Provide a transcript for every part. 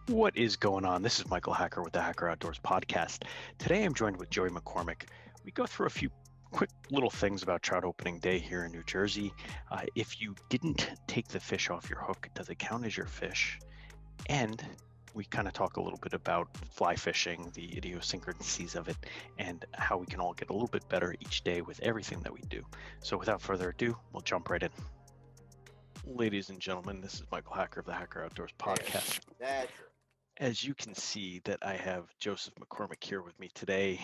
What is going on? This is Michael Hacker with the Hacker Outdoors podcast. Today I'm joined with Joey McCormack. We go through a few quick little things about trout opening day here in New Jersey. If you didn't take the fish off your hook, does it count as your fish? And we kind of talk a little bit about fly fishing, the idiosyncrasies of it, and how we can all get a little bit better each day with everything that we do. So without further ado, we'll jump right in. Ladies and gentlemen, this is Michael Hacker of the Hacker Outdoors podcast. That's As you can see that I have Joseph McCormack here with me today.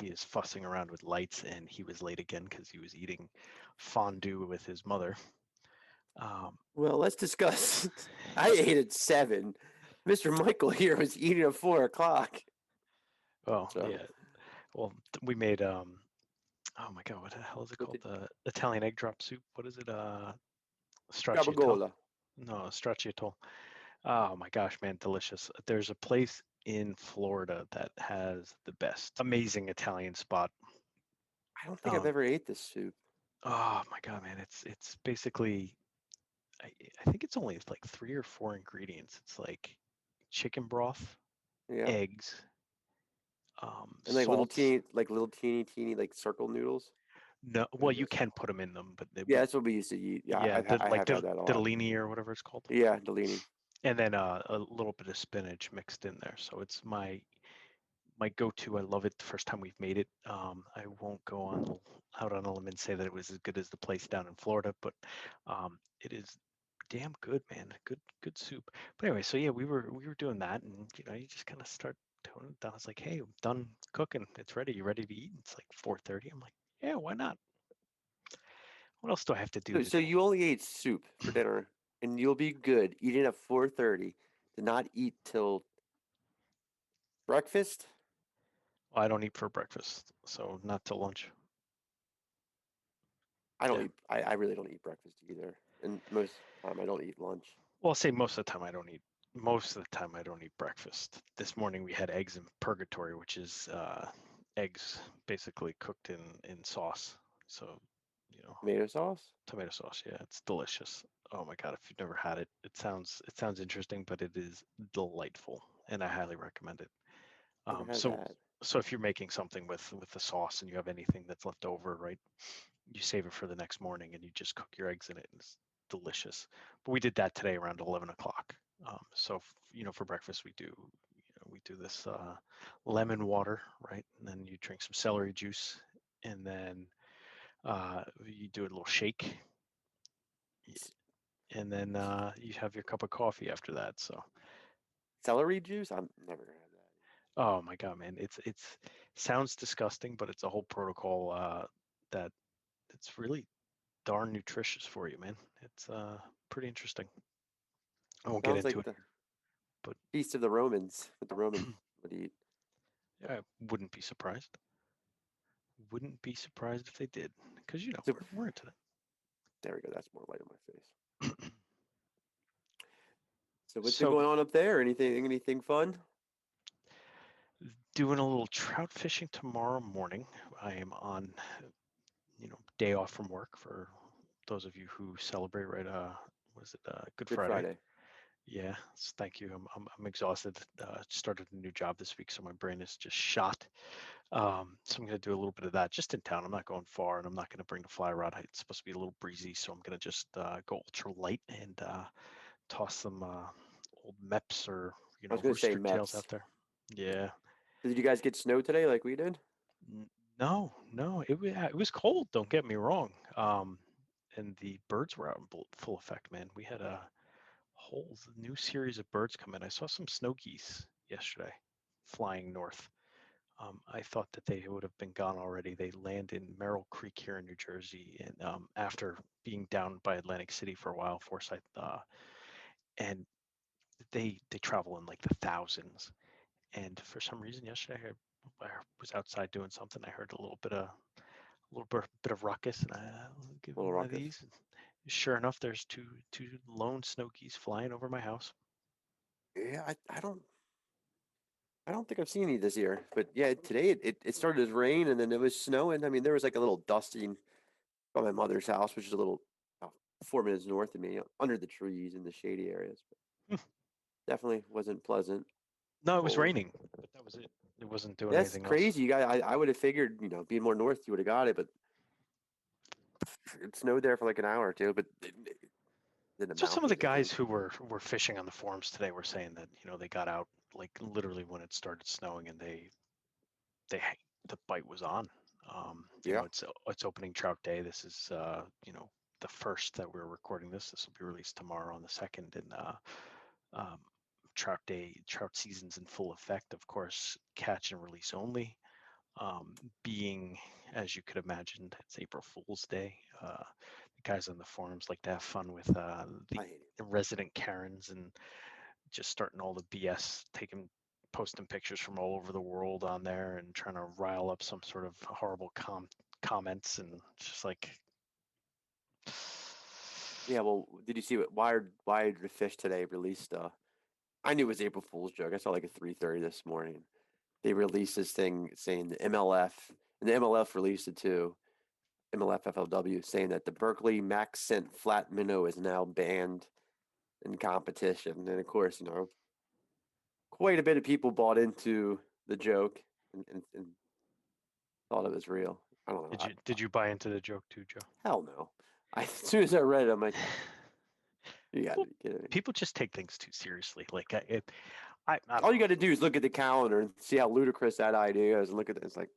He is fussing around with lights and he was late again because he was eating fondue with his mother. Well, let's discuss. I ate at 7. Mr. Michael here was eating at 4 o'clock. Oh, So- yeah. Well, we made, oh my God, what the hell is it called? The Italian egg drop soup. What is it? Stracciatella. Gabagola. No, stracciatella. Oh my gosh, man, delicious. There's a place in Florida that has the best, amazing Italian spot. I don't think I've ever ate this soup. Oh my God, man, it's basically, I think it's only like 3 or 4 ingredients. It's like chicken broth, Yeah. eggs, And like salt. little teeny like circle noodles. No, well, you can put them in them, but Yeah, that's what we used to eat. Yeah, I have had that a lot. ditalini or whatever it's called. Yeah, Delini. And then a little bit of spinach mixed in there. So it's my go-to. I love it the first time we've made it. I won't go out on a limb and say that it was as good as the place down in Florida, but it is damn good, man. Good soup. But anyway, so yeah, we were doing that, and you just kind of start toning it down. I was like, hey, I'm done cooking. It's ready. You ready to eat? It's like 4:30. I'm like, yeah, why not? What else do I have to do? So today? you only ate soup for dinner, and you'll be good eating at 4:30 to not eat till breakfast. Well, I don't eat for breakfast, so not till lunch. I don't Yeah. eat. I really don't eat breakfast either, and most of the time I don't eat lunch. Well, I'll say most of the time I don't eat. Most of the time I don't eat breakfast. This morning we had eggs in purgatory, which is eggs basically cooked in sauce. So, Tomato sauce. tomato sauce. Yeah, it's delicious. Oh my God, if you've never had it, it sounds interesting, but it is delightful, and I highly recommend it. Never had So that. so if you're making something with the sauce and you have anything that's left over, right? You save it for the next morning and you just cook your eggs in it. And it's delicious. But we did that today around 11 o'clock. So for breakfast we do this lemon water, right? And then you drink some celery juice, and then you do a little shake, and then you have your cup of coffee after that. So, Celery juice? I've never had that. oh my God, man, it's sounds disgusting, but it's a whole protocol that it's really darn nutritious for you, man. It's pretty interesting. I won't get Sounds into like it, the but feast of the Romans. What the Romans would eat. I wouldn't be surprised. Wouldn't be surprised if they did, because So- we're into that. There we go. That's more light on my face. So what's been going on up there? Anything fun? Doing a little trout fishing tomorrow morning. I am on, day off from work for those of you who celebrate, right? Was it Good Friday? Yeah, thank you. I'm exhausted. Started a new job this week, so my brain is just shot. So I'm going to do a little bit of that just in town. I'm not going far, and I'm not going to bring the fly rod. It's supposed to be a little breezy, so I'm going to just go ultra light and toss some old meps or I was going to say rooster tails Meps. out there. Yeah. Did you guys get snow today like we did? No, it was cold. Don't get me wrong. And the birds were out in full effect, man. We had a whole new series of birds come in. I saw some snow geese yesterday flying north. I thought that they would have been gone already. They land in Merrill Creek here in New Jersey, and after being down by Atlantic City for a while, Forsyth, and they travel in like the thousands. And for some reason yesterday, I was outside doing something. I heard a little bit of ruckus, and I'll give Little one of ruckus. these. Sure enough, there's two lone snow geese flying over my house. Yeah, I don't think I've seen any this year. But yeah, today it started as rain and then it was snowing. I mean, there was like a little dusting by my mother's house, which is a little 4 minutes north of me, under the trees in the shady areas. Definitely wasn't pleasant. No, it was Cold. raining, but that was it. It wasn't doing That's anything else. crazy. You got. I would have figured, being more north, you would have got it, but it snowed there for like an hour or two. But in the So some of the mountains, I guys think. who were fishing on the forums today were saying that they got out like literally when it started snowing, and they the bite was on. Yeah. It's opening trout day. This is the first that we're recording this. This will be released tomorrow on the second, and um, trout season's in full effect. Of course, catch and release only. Being, as you could imagine, it's April Fool's Day. The guys on the forums like to have fun with the I hate it. resident Karens and just starting all the BS, posting pictures from all over the world on there and trying to rile up some sort of horrible comments, and it's just like, Yeah. Well, did you see what Wired the Fish today released? I knew it was April Fool's joke. I saw like at 3:30 this morning. They released this thing saying the MLF, and the MLF released it too. MLF saying that the Berkeley Max Scent Flat Minnow is now banned in competition. And of course, quite a bit of people bought into the joke and thought it was real. I don't know. did you buy into the joke too, Joe? Hell no. As soon as I read it, I'm like, you got to Well, be kidding me. people just take things too seriously. Like I don't All you know. got to do is look at the calendar and see how ludicrous that idea is, and look at it. It's like,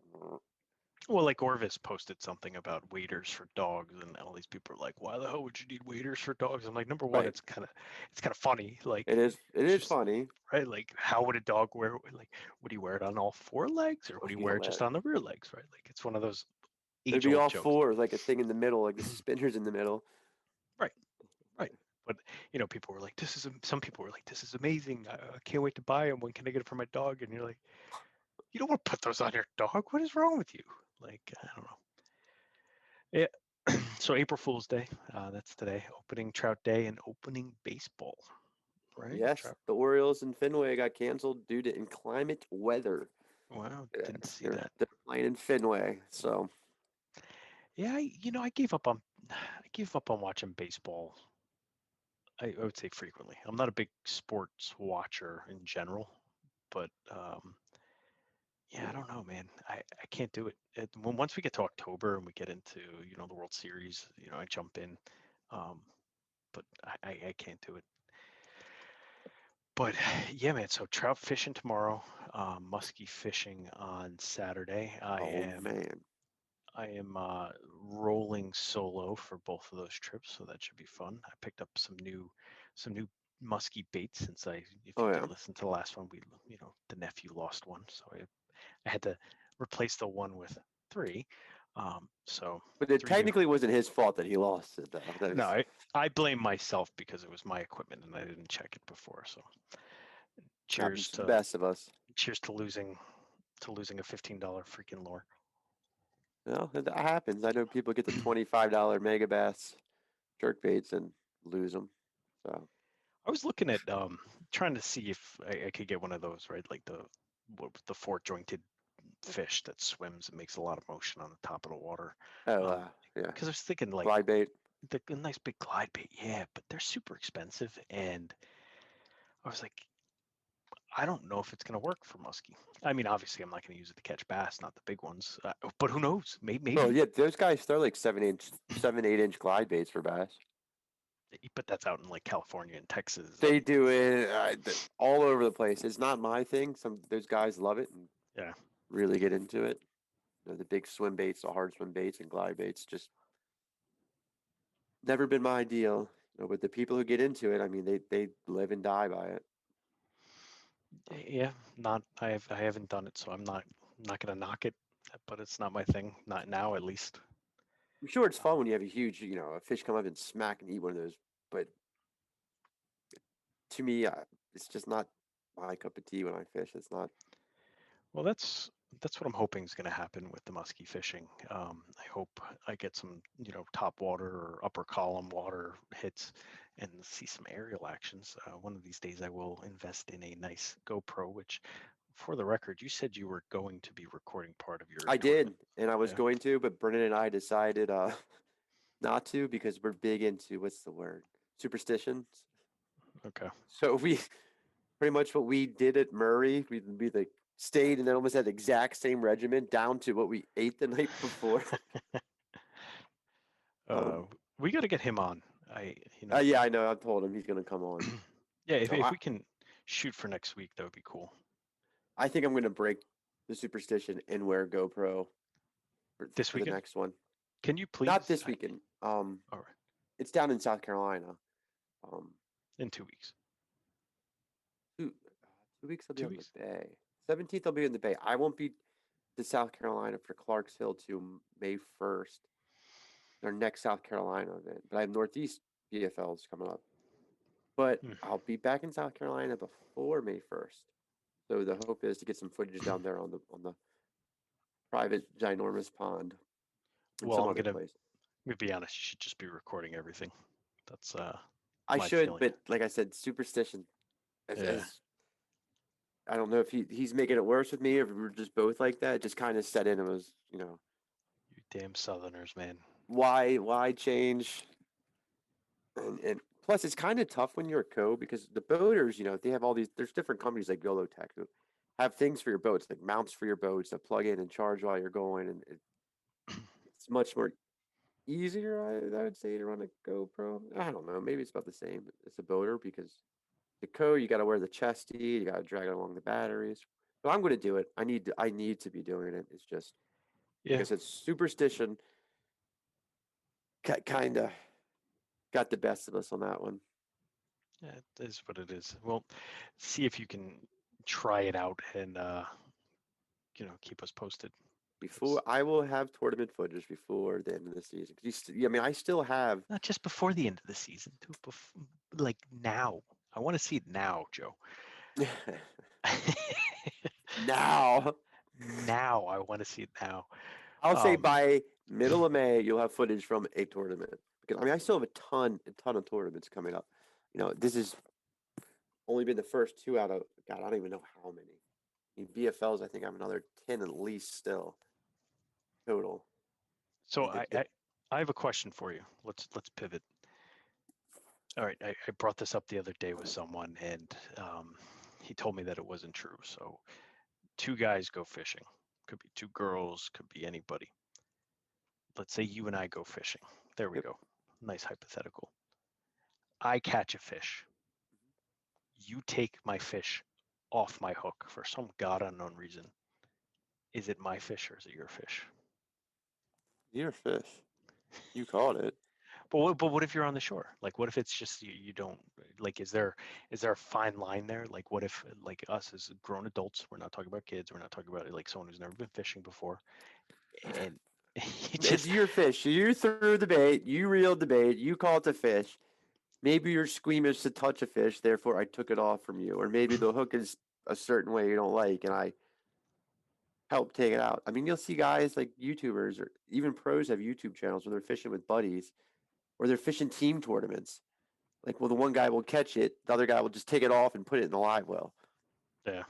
Well, like Orvis posted something about waders for dogs, and all these people are like, "Why the hell would you need waders for dogs?" I'm like, number one, right. it's kind of funny. Like, It it's is just funny. right. Like, how would a dog wear? Like, would he wear it on all four legs, or would he You wear know, it just on the rear legs? Right. Like, it's one of those it'd be age-old all jokes. fours, like a thing in the middle, like the suspenders in the middle. Right. Right. But people were like, Some people were like, "This is amazing. I can't wait to buy them. When can I get it for my dog?" And you're like, "You don't want to put those on your dog. What is wrong with you?" Like, I don't know. Yeah. So April Fool's Day, that's today. Opening Trout Day and opening baseball, right? Yes, Trout. the Orioles in Fenway got canceled due to inclement weather. Wow, Yeah, didn't see they're that. they're playing in Fenway, so Yeah, I gave up on watching baseball. I would say frequently. I'm not a big sports watcher in general, but yeah, I don't know, man. I can't do it. Once we get to October and we get into the World Series, I jump in, um, but I can't do it. But yeah, man. So trout fishing tomorrow, muskie fishing on Saturday. I oh am man. I am rolling solo for both of those trips, so that should be fun. I picked up some new musky baits since if Oh you yeah. did listen to the last one, the nephew lost one, so I had to replace the one with three. So But it three new. technically wasn't his fault that he lost it though. That No, was I blame myself because it was my equipment and I didn't check it before. So cheers happens to the to best of us. cheers to losing a $15 freaking lure. Well, that happens. I know people get the $25 mega bass jerk baits and lose them. So I was looking at trying to see if I could get one of those, right? Like the four jointed fish that swims and makes a lot of motion on the top of the water. oh Um, yeah. because I was thinking like Glide bait. a nice big glide bait, yeah, but they're super expensive, and I was like, I don't know if it's gonna work for muskie. I mean, obviously, I'm not gonna use it to catch bass, not the big ones, but who knows? Oh Maybe. yeah, those guys throw like 7, 8 inch glide baits for bass. But that's out in like California and Texas, They and do it all over the place. It's not my thing. Some those guys love it and yeah. really get into it. The big swim baits, the hard swim baits, and glide baits just never been my deal. But the people who get into it, I mean, they live and die by it. So, Yeah, not I haven't done it, so I'm not gonna knock it, but it's not my thing, not now at least. I'm sure it's fun Um, when you have a huge, a fish come up and smack and eat one of those. But to me, it's just not my cup of tea when I fish. It's not. well, that's what I'm hoping is gonna happen with the muskie fishing. I hope I get some top water or upper column water hits and see some aerial actions. One of these days I will invest in a nice GoPro, which, for the record, you said you were going to be recording part of your I did, tournament. and I was Yeah. going to, but Brennan and I decided not to because we're big into what's the word superstitions. Okay. So pretty much what we did at Murray. We like stayed and then almost had the exact same regimen down to what we ate the night before. Uh, um, we got to get him on. You know, yeah, I know. I told him he's gonna come on. yeah. No, If we can shoot for next week, that would be cool. I think I'm gonna break the superstition and wear GoPro This for the weekend, next one. can you Not please? this weekend. All right, It's down in South Carolina. Um, in 2 weeks. two, 2 weeks I'll be 2 on weeks. the Bay. 17th I'll be in the Bay. I won't be to South Carolina for Clarks Hill to May 1st. Their next South Carolina event, but I have Northeast BFLs coming up. But Hmm. I'll be back in South Carolina before May 1st. So the hope is to get some footage down there on the private ginormous pond and Well, some I'm other gonna place. be honest. You should just be recording everything. That's I my should, feeling. but like I said, Superstition. Yeah, As I don't know if he's making it worse with me, or if we're just both like that. It just kind of set in and was, you damn Southerners, man. why change? And plus, it's kind of tough when you're a co because the boaters, they have all these. There's different companies like Tech who have things for your boats, like mounts for your boats that plug in and charge while you're going, and it's much more easier. I would say to run a GoPro. I don't know. Maybe it's about the same as a boater because the co you got to wear the chesty, you got to drag it along the batteries. But I'm going to do it. I need to be doing it. It's just like I Yeah, said, superstition kind of got the best of us on that one. yeah, it is what it is. Well, see if you can try it out and keep us posted. Before It's I will have tournament footage before the end of the season. I mean, I still have. not just before the end of the season, like now. I want to see it now, Joe. Now, Now I want to see it now. I'll say Um, by middle of May, you'll have footage from a tournament. Because I mean, I still have a ton of tournaments coming up. This has only been the first two out of God. I don't even know how many. I mean, BFLs, I think I have another 10 at least still total. I so mean, I have a question for you. Let's pivot. All right, I brought this up the other day with someone, and he told me that it wasn't true. So two guys go fishing. Could be two girls, could be anybody. Let's say you and I go fishing. There we yep. go. Nice hypothetical. I catch a fish. You take my fish off my hook for some god unknown reason. Is it my fish or is it your fish? Your fish. You caught it. But what if you're on the shore? Like, what if it's just you don't like? Is there a fine line there? Like, what if like us as grown adults, we're not talking about kids, we're not talking about like someone who's never been fishing before, and you It's just your fish. You threw the bait. You reeled the bait. You caught the fish. Maybe you're squeamish to touch a fish, therefore I took it off from you. Or maybe the hook is a certain way you don't like, and I help take it out. I mean, you'll see guys like YouTubers or even pros have YouTube channels where they're fishing with buddies or they're fishing team tournaments. Like, well, the one guy will catch it, the other guy will just take it off and put it in the live well. yeah.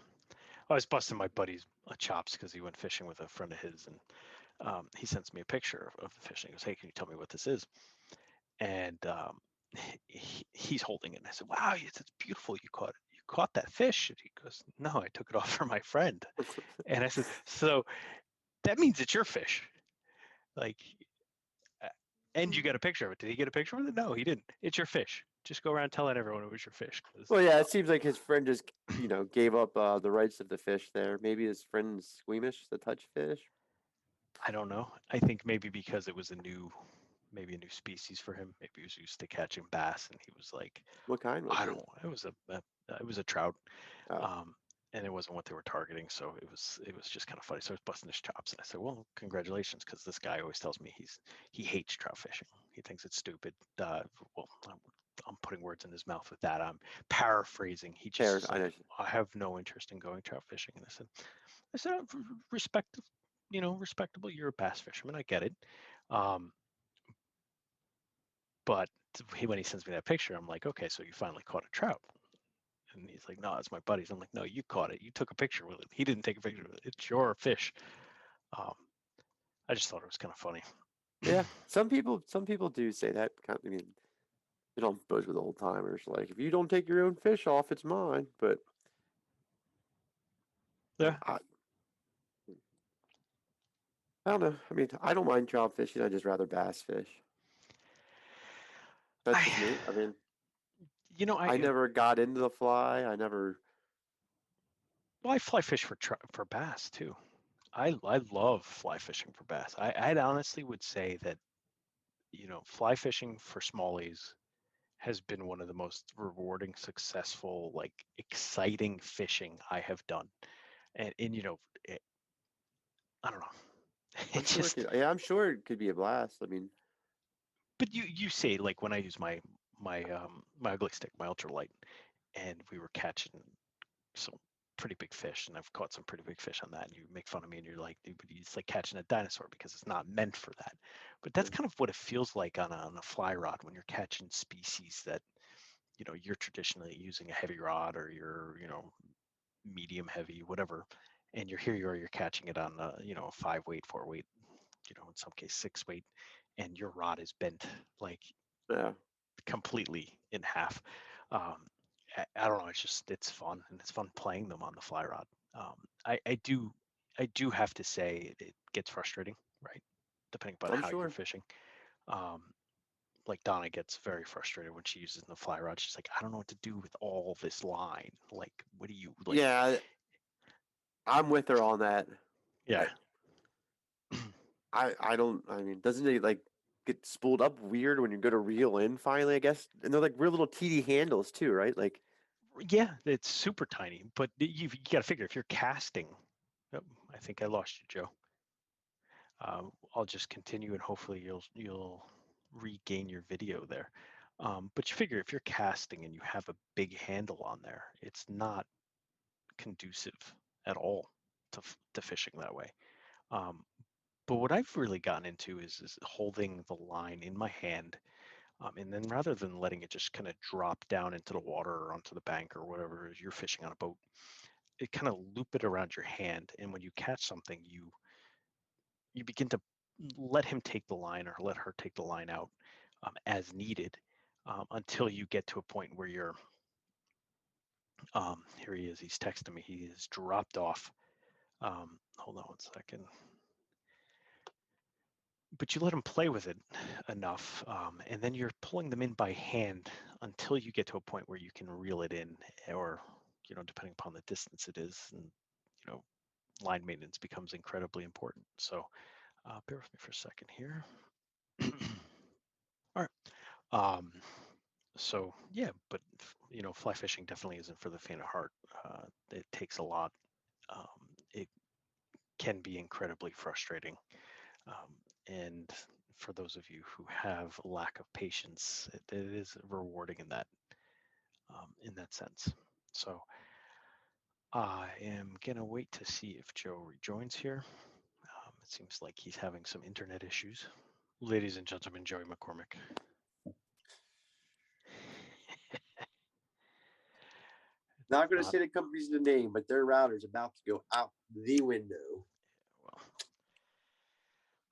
I was busting my buddy's chops because he went fishing with a friend of his, and he sends me a picture of the fish. And he goes, "Hey, can you tell me what this is?" And he's holding it. And I said, "Wow, it's beautiful. You caught it. You caught that fish." And he goes, "No, I took it off for my friend." And I said, "So that means it's your fish, like." uh, And you got a picture of it. Did he get a picture of it? No, he didn't. It's your fish. Just go around telling everyone it was your fish. Because Well, yeah, it seems like his friend just, gave up the rights of the fish there. Maybe his friend's squeamish to touch fish. I don't know. I think maybe because it was maybe a new species for him. Maybe he was used to catching bass, and he was like, What kind was I it? don't. It was a trout, Oh, um, and it wasn't what they were targeting. So it was just kind of funny. So I was busting his chops, and I said, "Well, congratulations," because this guy always tells me he hates trout fishing. He thinks it's stupid. Well, I'm putting words in his mouth with that. I'm paraphrasing. He just pears. is I like, know. I have no interest in going trout fishing. And I said, respect, respectable. You're a bass fisherman. I get it. Um, but when he sends me that picture, I'm like, okay, so you finally caught a trout. And he's like, no, it's my buddy's. I'm like, no, you caught it. You took a picture with it. He didn't take a picture with it. It's your fish. Um, I just thought it was kind of funny. Yeah, some people do say that. Kind I mean, it all goes with old timers. Like, if you don't take your own fish off, it's mine. But Yeah. I don't know. I mean, I don't mind trout fishing. I just rather bass fish. That's I, just me. I mean, you know, I never got into the fly. I never. well, I fly fish for bass too. I love fly fishing for bass. I honestly would say that, fly fishing for smallies has been one of the most rewarding, successful, like exciting fishing I have done. And I don't know. I'm It sure it just, could. Yeah, I'm sure it could be a blast. I mean, but you say, like, when I use my ugly stick, my ultralight, and we were catching some pretty big fish, and I've caught some pretty big fish on that, and you make fun of me, and you're like, dude, but it's like catching a dinosaur because it's not meant for that. But yeah, that's kind of what it feels like on a fly rod when you're catching species that, you're traditionally using a heavy rod, or you're, medium heavy, whatever, and you're catching it on a, 5 weight, 4 weight, in some case 6 weight, and your rod is bent like yeah, completely in half. Um, I don't know. It's fun, and it's fun playing them on the fly rod. I do have to say it gets frustrating, right? Depending upon I'm how you're sure. fishing. Um, like Donna gets very frustrated when she uses the fly rod. She's like, I don't know what to do with all this line. Like, what do you like? Yeah, I'm with her on that. Yeah. I, I don't. I mean, doesn't it like get spooled up weird when you go to reel in finally? I guess, and they're like real little teeny handles too, right? Like, Yeah, it's super tiny, but you got to figure if you're casting. Oh, I think I lost you, Joe. I'll just continue, and hopefully you'll regain your video there. But you figure if you're casting and you have a big handle on there, it's not conducive at all to fishing that way. Um, but what I've really gotten into is holding the line in my hand, and then rather than letting it just kind of drop down into the water or onto the bank or whatever, you're fishing on a boat, it kind of loop it around your hand, and when you catch something, you begin to let him take the line or let her take the line out, as needed, until you get to a point where you're, here he is, he's texting me, he is dropped off. Hold on one second. But you let him play with it enough, and then you're pulling them in by hand until you get to a point where you can reel it in, or, depending upon the distance it is, and, you know, line maintenance becomes incredibly important. So bear with me for a second here. All right. Um, so yeah, but fly fishing definitely isn't for the faint of heart. It takes a lot. Um, it can be incredibly frustrating, and for those of you who have a lack of patience, it is rewarding in that sense. So I am gonna wait to see if Joe rejoins here. It seems like he's having some internet issues. Ladies and gentlemen, Joey McCormack. not going to Not say the company's the name, but their router's about to go out the window. well.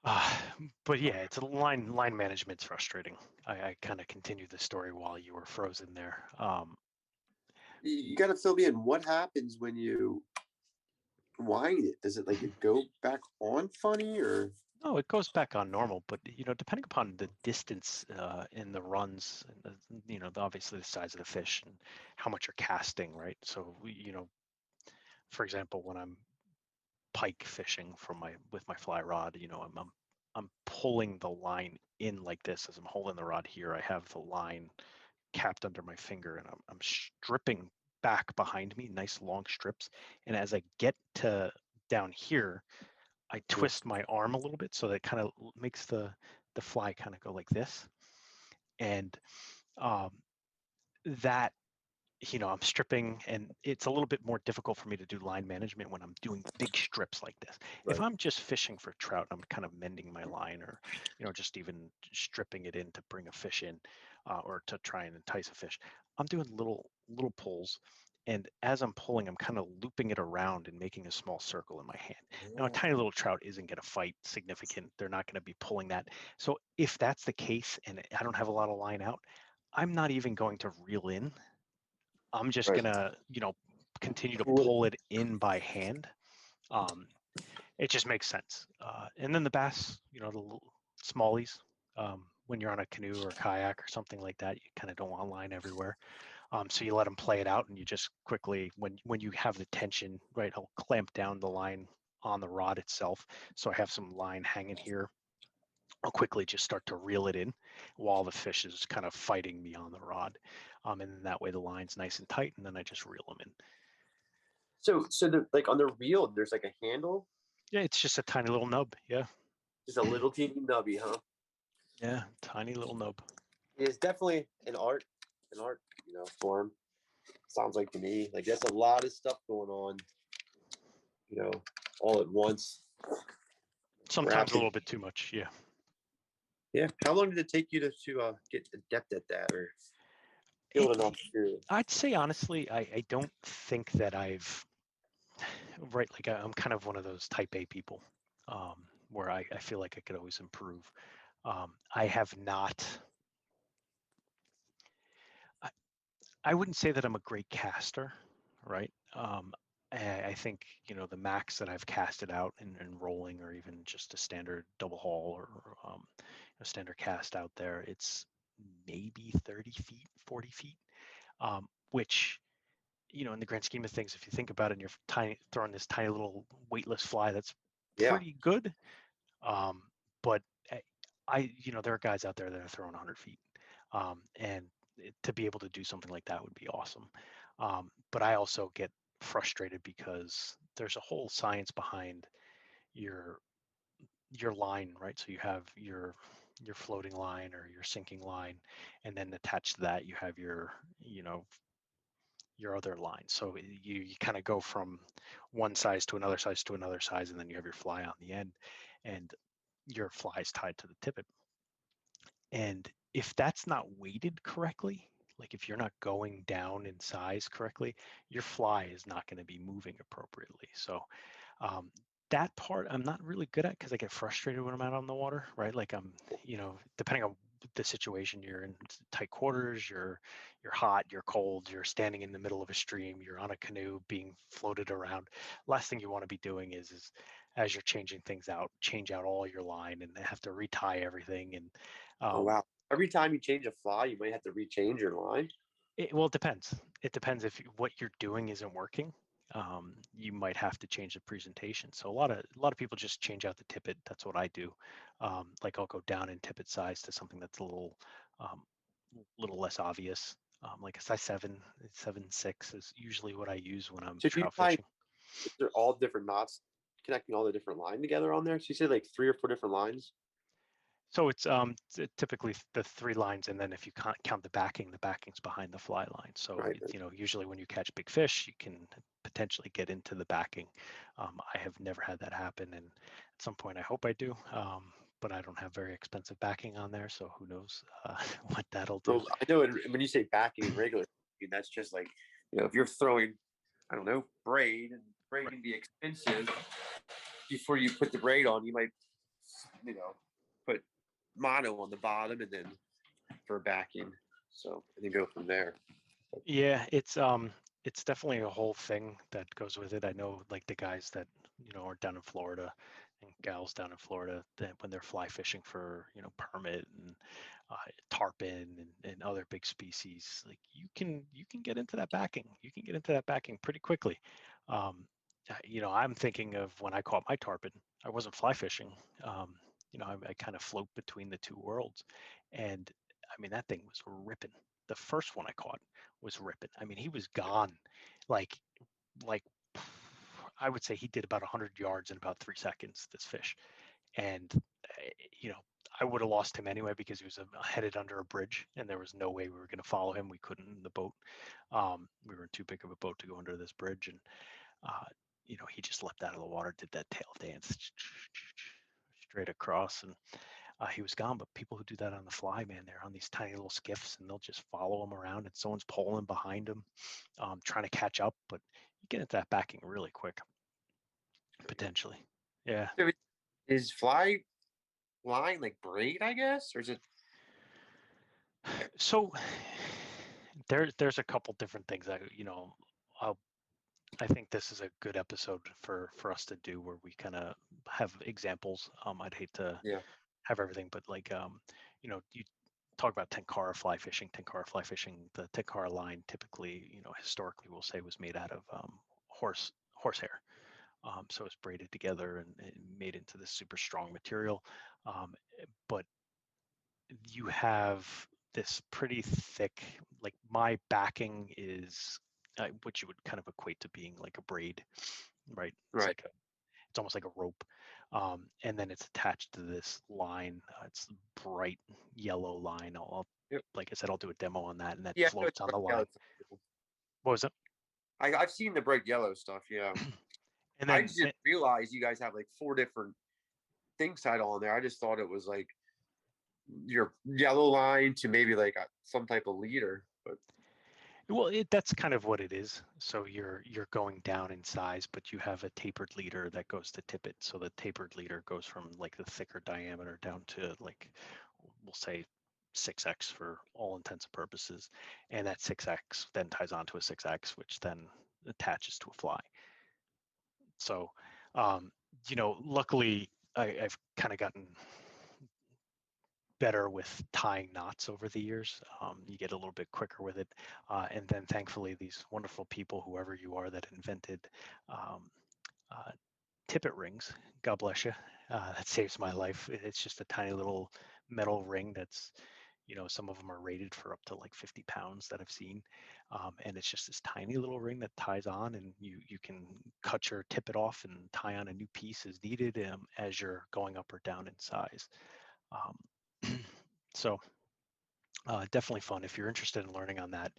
Uh, but yeah, it's line management's frustrating. I kind of continued the story while you were frozen there. You got to fill me in. What happens when you wind it? Does it like it go back on funny or? No, it goes back on normal, but depending upon the distance in the runs, and obviously the size of the fish and how much you're casting, right? So for example, when I'm pike fishing with my fly rod, I'm pulling the line in like this as I'm holding the rod here. I have the line capped under my finger, and I'm stripping back behind me, nice long strips. And as I get to down here, I twist my arm a little bit so that it kind of makes the fly kind of go like this. And um, that I'm stripping, and it's a little bit more difficult for me to do line management when I'm doing big strips like this. If Right. I'm just fishing for trout, I'm kind of mending my line, or just even stripping it in to bring a fish in, or to try and entice a fish. I'm doing little pulls, and as I'm pulling, I'm kind of looping it around and making a small circle in my hand. Now, a tiny little trout isn't going to fight significant. They're not going to be pulling that. So if that's the case, and I don't have a lot of line out, I'm not even going to reel in. I'm just Right. gonna, continue to Cool. pull it in by hand. It just makes sense. And then the bass, the little smallies, when you're on a canoe or a kayak or something like that, you kind of don't want line everywhere. So you let them play it out, and you just quickly, when you have the tension, right, I'll clamp down the line on the rod itself. So I have some line hanging here. I'll quickly just start to reel it in while the fish is kind of fighting me on the rod. And then that way the line's nice and tight, and then I just reel them in. So like on the reel, there's like a handle, Yeah, it's just a tiny little nub. Yeah. just a little teeny nubby, huh? Yeah, tiny little nub. It's definitely an art, form. Sounds like to me. Like that's a lot of stuff going on, all at once. Sometimes a little bit too much. Yeah. Yeah. How long did it take you to get adept at that or skilled enough to? I'd say honestly, I don't think that I've right. Like I'm kind of one of those type A people, where I feel like I could always improve. I have not. I wouldn't say that I'm a great caster, right? I think the max that I've casted out in rolling, or even just a standard double haul or a standard cast out there, it's maybe 30 feet, 40 feet, which in the grand scheme of things, if you think about it, and you're throwing this tiny little weightless fly, that's Yeah. pretty good. But there are guys out there that are throwing 100 feet, and to be able to do something like that would be awesome. But I also get frustrated because there's a whole science behind your line, right? So you have your floating line or your sinking line, and then attached to that you have your other line. So you kind of go from one size to another size to another size, and then you have your fly on the end, and your fly is tied to the tippet. And if that's not weighted correctly, like if you're not going down in size correctly, your fly is not going to be moving appropriately. So um, that part I'm not really good at, because I get frustrated when I'm out on the water, right? Like depending on the situation, you're in tight quarters, you're hot, you're cold, you're standing in the middle of a stream, you're on a canoe being floated around. Last thing you want to be doing is as you're changing things out, change out all your line and have to retie everything. And Oh wow. Every time you change a fly, you might have to rechange your line. well, it depends. It depends if what you're doing isn't working. You might have to change the presentation. So a lot of people just change out the tippet. That's what I do. Like I'll go down in tippet size to something that's a little less obvious. Like a size 7.6 is usually what I use when I'm So do you trout find fishing. they're all different knots connecting all the different line together on there? So you said like 3 or 4 different lines? So it's typically the three lines, and then if you count the backing's behind the fly line. So Right. usually when you catch big fish, you can potentially get into the backing. I have never had that happen, and at some point I hope I do. But I don't have very expensive backing on there, so who knows what that'll do. Well, I know when you say backing in regular, that's just like, if you're throwing, I don't know, braid, and braid Right. can be expensive. Before you put the braid on, you might, put mono on the bottom and then for backing. So, and then go from there. Yeah, it's definitely a whole thing that goes with it. I know like the guys that are down in Florida and gals down in Florida, that when they're fly fishing for permit and tarpon and other big species, like you can get into that backing. You can get into that backing pretty quickly. I'm thinking of when I caught my tarpon. I wasn't fly fishing. I kind of float between the two worlds, and I mean that thing was ripping. The first one I caught was ripping. I mean, he was gone, like like I would say he did about 100 yards in about 3 seconds. This fish, and you know, I would have lost him anyway because he was headed under a bridge, and there was no way we were going to follow him. We couldn't in the boat. We were in too big of a boat to go under this bridge, and he just leapt out of the water, did that tail dance straight across, and he was gone. But people who do that on the fly, man, they're on these tiny little skiffs, and they'll just follow them around, and someone's pulling behind them, trying to catch up. But you get into that backing really quick, potentially. Yeah. So is fly line like braid, I guess, or is it? So there's a couple different things that I'll I think this is a good episode for us to do where we kind of have examples. I'd hate to Yeah. have everything, but like you talk about tenkara fly fishing. Tenkara fly fishing, the tenkara line typically, historically we'll say was made out of horsehair. So it's braided together and made into this super strong material. But you have this pretty thick, like my backing is what you would kind of equate to being like a braid, right? It's Right. like it's almost like a rope. And then it's attached to this line. It's a bright yellow line. Yep. Like I said, I'll do a demo on that, and that Yeah. I know it's floats on bright the yellow line. stuff. What was it? I've seen the bright yellow stuff. Yeah. And I then just didn't realize you guys have like 4 different things tied on there. I just thought it was like your yellow line to maybe like some type of leader. But well, that's kind of what it is. So you're going down in size, but you have a tapered leader that goes to tippet. So the tapered leader goes from like the thicker diameter down to like we'll say 6x for all intents and purposes, and that 6x then ties onto a 6x, which then attaches to a fly. So, luckily I've kind of gotten better with tying knots over the years. You get a little bit quicker with it. And then thankfully, these wonderful people, whoever you are that invented um, uh, tippet rings, God bless you, that saves my life. It's just a tiny little metal ring that's, some of them are rated for up to like 50 pounds that I've seen. And it's just this tiny little ring that ties on, and you can cut your tippet off and tie on a new piece as needed as you're going up or down in size. Um, so definitely fun. If you're interested in learning on that,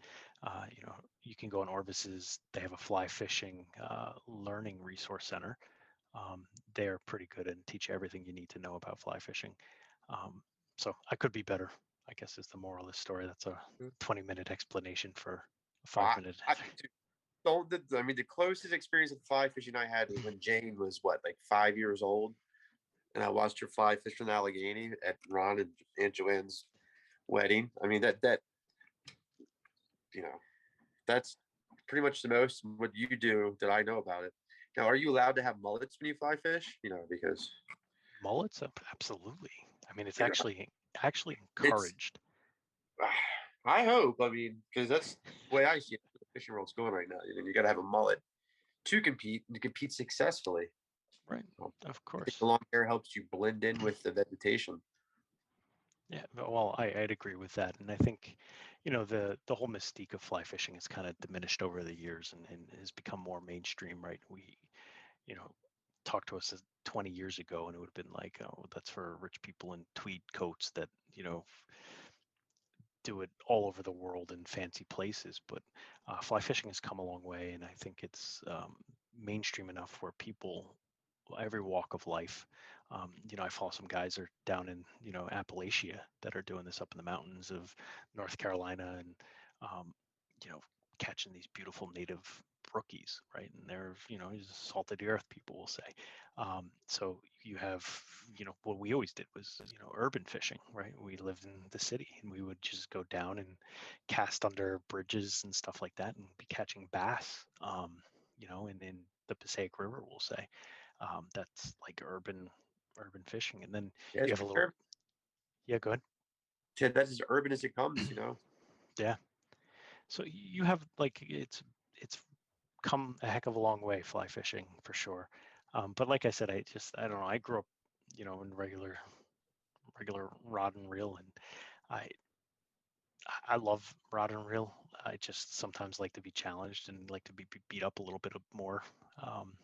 you can go on Orvis's. They have a fly fishing learning resource center. They're pretty good and teach you everything you need to know about fly fishing. Um, so I could be better, I guess is the moral of the story. That's a 20-minute explanation for a 5 minute. I don't. I mean, the closest experience of fly fishing I had was when Jane was what, like 5 years old, and I watched her fly fish in Allegheny at Ron and Aunt Joanne's wedding. I mean, that you know, that's pretty much the most what you do that I know about it. Now, are you allowed to have mullets when you fly fish? Because Mullets, absolutely. I mean, it's you know, actually it's. encouraged. I hope. I mean, because that's the way I see it. The fishing world's going right now. You got to have a mullet to compete and to compete successfully. Right, of I think course. the long hair helps you blend in with the vegetation. Yeah, well, I'd agree with that, and I think, the whole mystique of fly fishing has kind of diminished over the years and has become more mainstream, right? We, you know, talked to us 20 years ago, and it would have been like, oh, that's for rich people in tweed coats that, do it all over the world in fancy places. But fly fishing has come a long way, and I think it's mainstream enough where people, every walk of life. I follow some guys are down in Appalachia that are doing this up in the mountains of North Carolina, and um, you know catching these beautiful native brookies, right? And they're salt of the earth, people will say. So you have what we always did was urban fishing, right? We lived in the city, and we would just go down and cast under bridges and stuff like that, and be catching bass. In the Passaic River, we'll say. That's like urban fishing. And then Yeah, you have a little, yeah, go ahead. that's as urban as it comes. Yeah. So you have like it's come a heck of a long way, fly fishing for sure. But like I said, I don't know. I grew up, in regular rod and reel, and I I love rod and reel. I just sometimes like to be challenged and like to be beat up a little bit more. Um,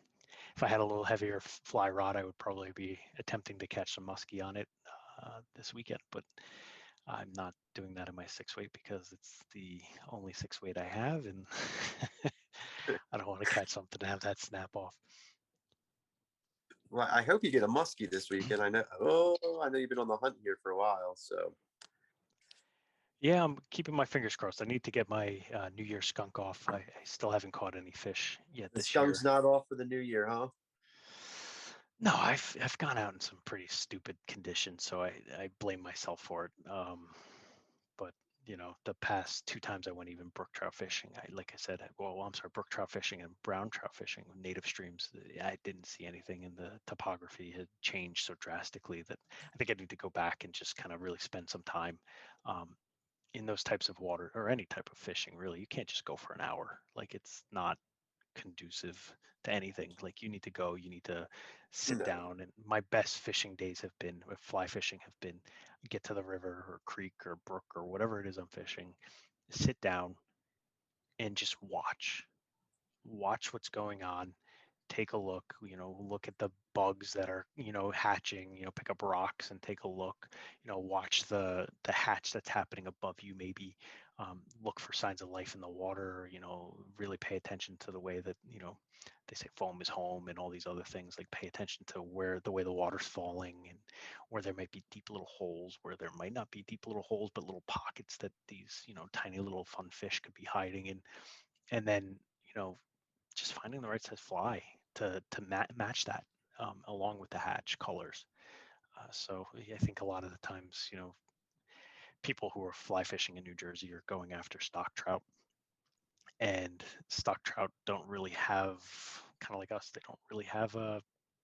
if I had a little heavier fly rod, I would probably be attempting to catch some muskie on it this weekend, but I'm not doing that in my 6 weight because it's the only 6 weight I have, and I don't want to catch something to have that snap off. Well, I hope you get a muskie this weekend. I know. Oh, I know you've been on the hunt here for a while. So Yeah, I'm keeping my fingers crossed. I need to get my New Year skunk off. I still haven't caught any fish yet the this year. skunk's not off for the new year, huh? No, I've gone out in some pretty stupid conditions, so I blame myself for it. But the past 2 times I went even brook trout fishing, like I said, I'm sorry, brook trout fishing and brown trout fishing, native streams, I didn't see anything, and the topography had changed so drastically that I think I need to go back and just kind of really spend some time um, in those types of water, or any type of fishing. Really, you can't just go for an hour. Like, it's not conducive to anything. Like, you need to go, you need to sit No. down. And my best fishing days have been, with fly fishing, have been, get to the river or creek or brook or whatever it is I'm fishing, sit down and just watch what's going on, take a look, look at the bugs that are, hatching, pick up rocks and take a look, watch the hatch that's happening above you, maybe look for signs of life in the water, really pay attention to the way that, they say foam is home and all these other things. Like, pay attention to the way the water's falling, and where there might be deep little holes, where there might not be deep little holes, but little pockets that these, tiny little fun fish could be hiding in. And then, just finding the right size fly to match that, along with the hatch colors. So I think a lot of the times, people who are fly fishing in New Jersey are going after stock trout, and stock trout don't really have, kind of like us, they don't really have a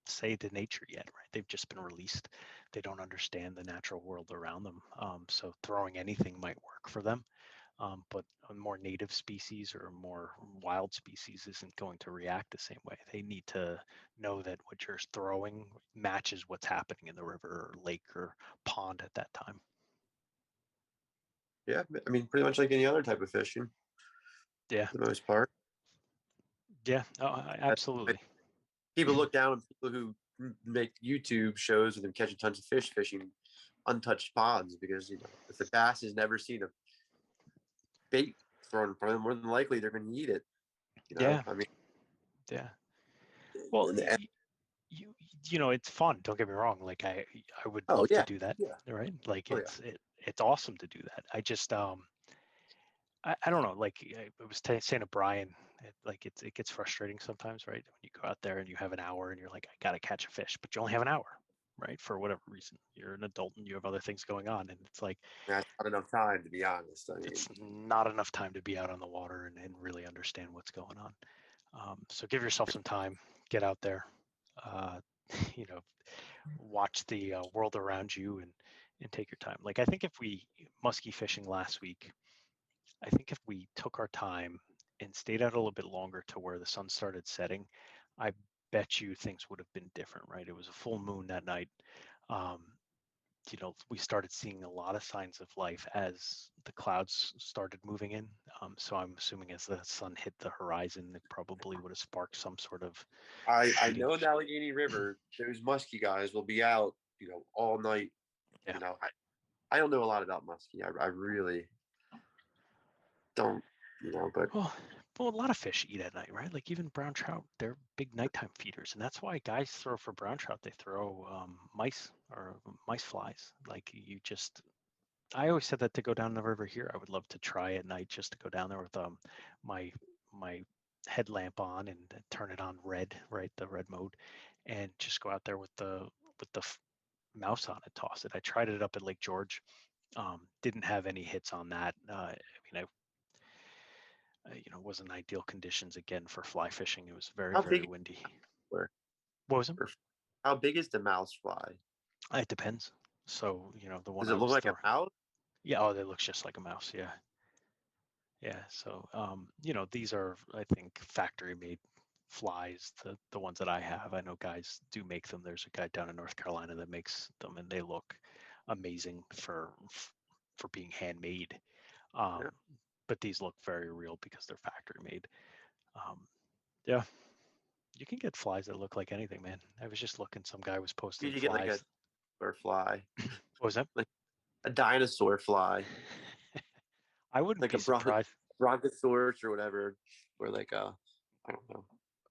say to nature yet, right? They've just been released. They don't understand the natural world around them. So throwing anything might work for them. But a more native species or a more wild species isn't going to react the same way. They need to know that what you're throwing matches what's happening in the river or lake or pond at that time. Yeah, I mean, pretty much like any other type of fishing, Yeah, for the most part. yeah, That's why absolutely. people look down on people who make YouTube shows with them catching tons of fish fishing untouched ponds, because if the bass has never seen a bait thrown in front of them, more than likely they're going to eat it. Yeah, I mean, yeah. Well, in the end, you it's fun. Don't get me wrong. Like, I would oh love to yeah, do that. yeah, Right? Like, oh yeah. it's awesome to do that. I just I don't know. Like, I was saying to Brian, it gets frustrating sometimes, right? When you go out there and you have an hour and you're like, I gotta catch a fish, but you only have an hour, right? For whatever reason, you're an adult and you have other things going on, and it's like, That's not enough time, to be honest. I mean, it's not enough time to be out on the water and really understand what's going on. So give yourself some time, get out there, uh, you know, watch the world around you, and take your time. Like, I think if we muskie fishing last week, I think if we took our time and stayed out a little bit longer to where the sun started setting, I bet you things would have been different, right? It was a full moon that night. Um, we started seeing a lot of signs of life as the clouds started moving in. So I'm assuming as the sun hit the horizon, it probably would have sparked some sort of I shooting. know in the Allegheny River, those muskie guys will be out, all night. Yeah. I don't know a lot about muskie. I really don't, but Well, well, a lot of fish eat at night, right? Like, even brown trout, they're big nighttime feeders, and that's why guys throw for brown trout. They throw mice or mice flies. Like, I always said that to go down the river here, I would love to try at night, just to go down there with my my headlamp on and turn it on red, right, the red mode, and just go out there with the mouse on it, toss it. I tried it up at Lake George. Didn't have any hits on that. I mean, wasn't ideal conditions again for fly fishing. It was very, how very big is windy. or, What was it? or how big is the mouse fly? It depends. So, the one Does it I look was like a throwing. mouse? Yeah, oh, it looks just like a mouse. Yeah. Yeah. So, these are, I think, factory made flies, the ones that I have. I know guys do make them. There's a guy down in North Carolina that makes them, and they look amazing for being handmade. Yeah. Um, but these look very real because they're factory made. Um, yeah, you can get flies that look like anything, man. I was just looking. Some guy was Did posting you get like a flies. or fly, What was that? like a dinosaur fly, I wouldn't like be surprised. brontosaurus or whatever, or like I don't know,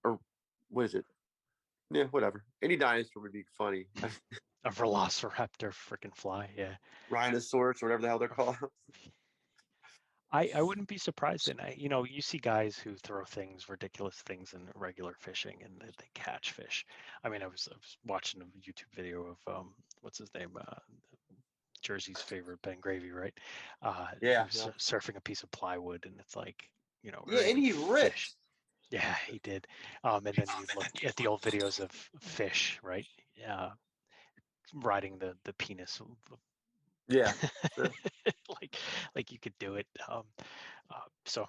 or what is it? Yeah, whatever. Any dinosaur would be funny. A velociraptor freaking fly. Yeah. Rhinoceros or whatever the hell they're called. I wouldn't be surprised. And you see guys who throw things, ridiculous things in regular fishing, and they catch fish. I mean, I was watching a YouTube video of what's his name, Jersey's favorite Ben Gravy, right? Yeah, He was surfing a piece of plywood, and it's like, or yeah, and even he fish. ripped. Yeah, he did. And then you look at the old videos of fish, right? Riding the penis. Yeah, sure. like you could do it. So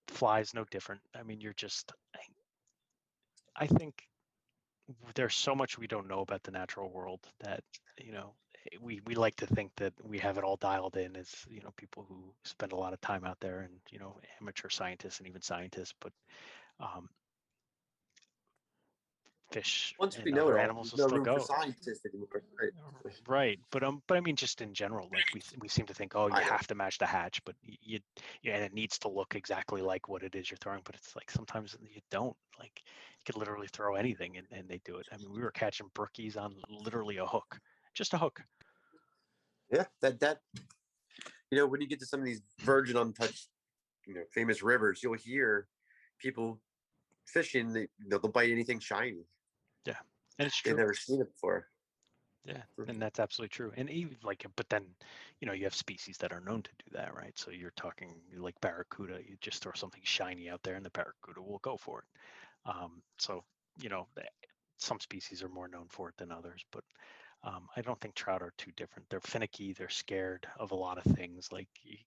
flies no different. I mean, you're just. I think there's so much we don't know about the natural world that we like to think that we have it all dialed in as people who spend a lot of time out there, and amateur scientists and even scientists, but um, fish Once we and know it other all, animals there's will no still room for go. scientists anymore. Right. Right, but I mean, just in general, like we seem to think, oh, you I know. have to match the hatch, but and it needs to look exactly like what it is you're throwing, but it's like sometimes you don't. Like you could literally throw anything, and they do it. I mean, we were catching brookies on literally a hook, just a hook. Yeah, that when you get to some of these virgin untouched, famous rivers, you'll hear people fishing. They'll bite anything shiny. Yeah, and it's They've true. never seen it before. Yeah, and that's absolutely true. And even but then, you have species that are known to do that, right? So you're talking like barracuda. You just throw something shiny out there, and the barracuda will go for it. So some species are more known for it than others, but I don't think trout are too different. They're finicky. They're scared of a lot of things. Like you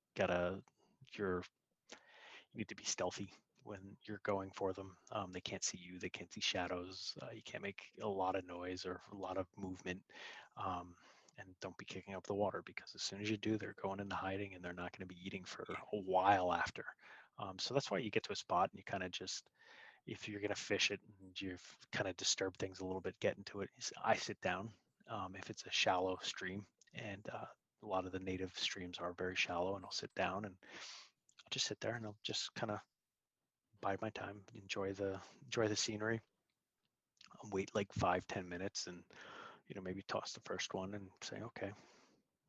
need to be stealthy when you're going for them. They can't see you. They can't see shadows. You can't make a lot of noise or a lot of movement. Um, and don't be kicking up the water, because as soon as you do, they're going into hiding, and they're not going to be eating for a while after. So that's why you get to a spot and you kind of just, if you're going to fish it and you've kind of disturbed things a little bit, get into it. I sit down if it's a shallow stream, and a lot of the native streams are very shallow, and I'll sit down and I'll just sit there and I'll just kind of bide my time, enjoy the scenery, wait like 5-10 minutes, and maybe toss the first one and say, okay,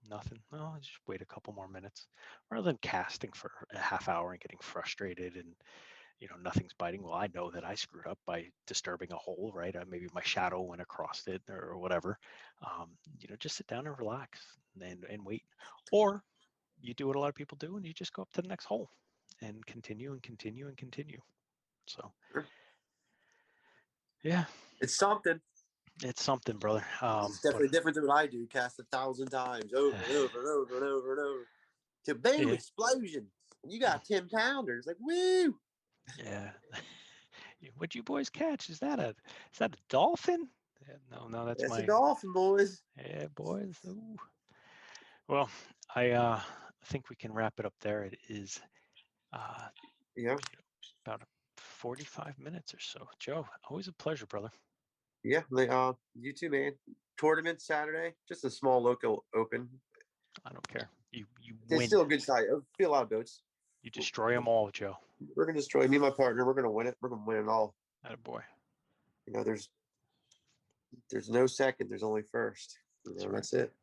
nothing. No, I'll just wait a couple more minutes, rather than casting for a half hour and getting frustrated and nothing's biting. Well, I know that I screwed up by disturbing a hole, right? Maybe my shadow went across it or whatever. Just sit down and relax and wait. Or you do what a lot of people do, and you just go up to the next hole and continue and continue and continue. So Sure. yeah, It's something. it's something, brother. It's But definitely different than what I do. Cast 1,000 times over and over and over and over and over. To boom, yeah, explosion. You got 10 pounders. Like, woo. yeah. What you boys catch? Is that a dolphin? Yeah, no, that's That's a my dolphin, boys. yeah, boys. Ooh. Well, I think we can wrap it up there. It is uh, Yeah. about 45 minutes or so. Joe, always a pleasure, brother. Yeah. You too, man. Tournament Saturday. Just a small local open. I don't care. You It's win. still a good sight. It'll be a lot of boats. You destroy them all, Joe. We're gonna destroy me and my partner. We're gonna win it. We're gonna win it all. Attaboy. There's no second. There's only first. That's right. That's it.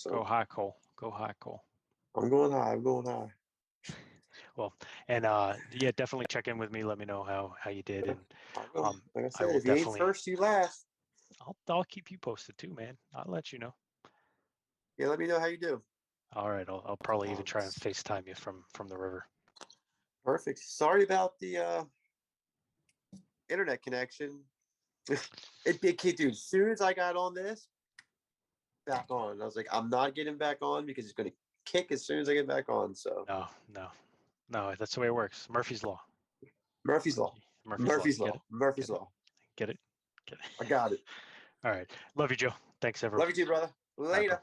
Go So high, Cole. Go high, Cole. I'm going high. I'm going high. Well, and yeah, definitely check in with me. Let me know how you did, and I will. Like I I said, will if you ain't definitely. first, you last. I'll keep you posted too, man. I'll let you know. Yeah, let me know how you do. All right, I'll probably even Um, try and FaceTime you from the river. Perfect. Sorry about the internet connection. Dude, as soon as I got on this, back on. I was like, I'm not getting back on because it's going to kick as soon as I get back on. So No, that's the way it works. Murphy's Law. Murphy's Law. Murphy's Law. You Murphy's get Law. it? Murphy's Get it? Law. Get it? Get I it? got it. All right. Love you, Joe. Thanks, everyone. Love you too, brother. Bye, Later. bro.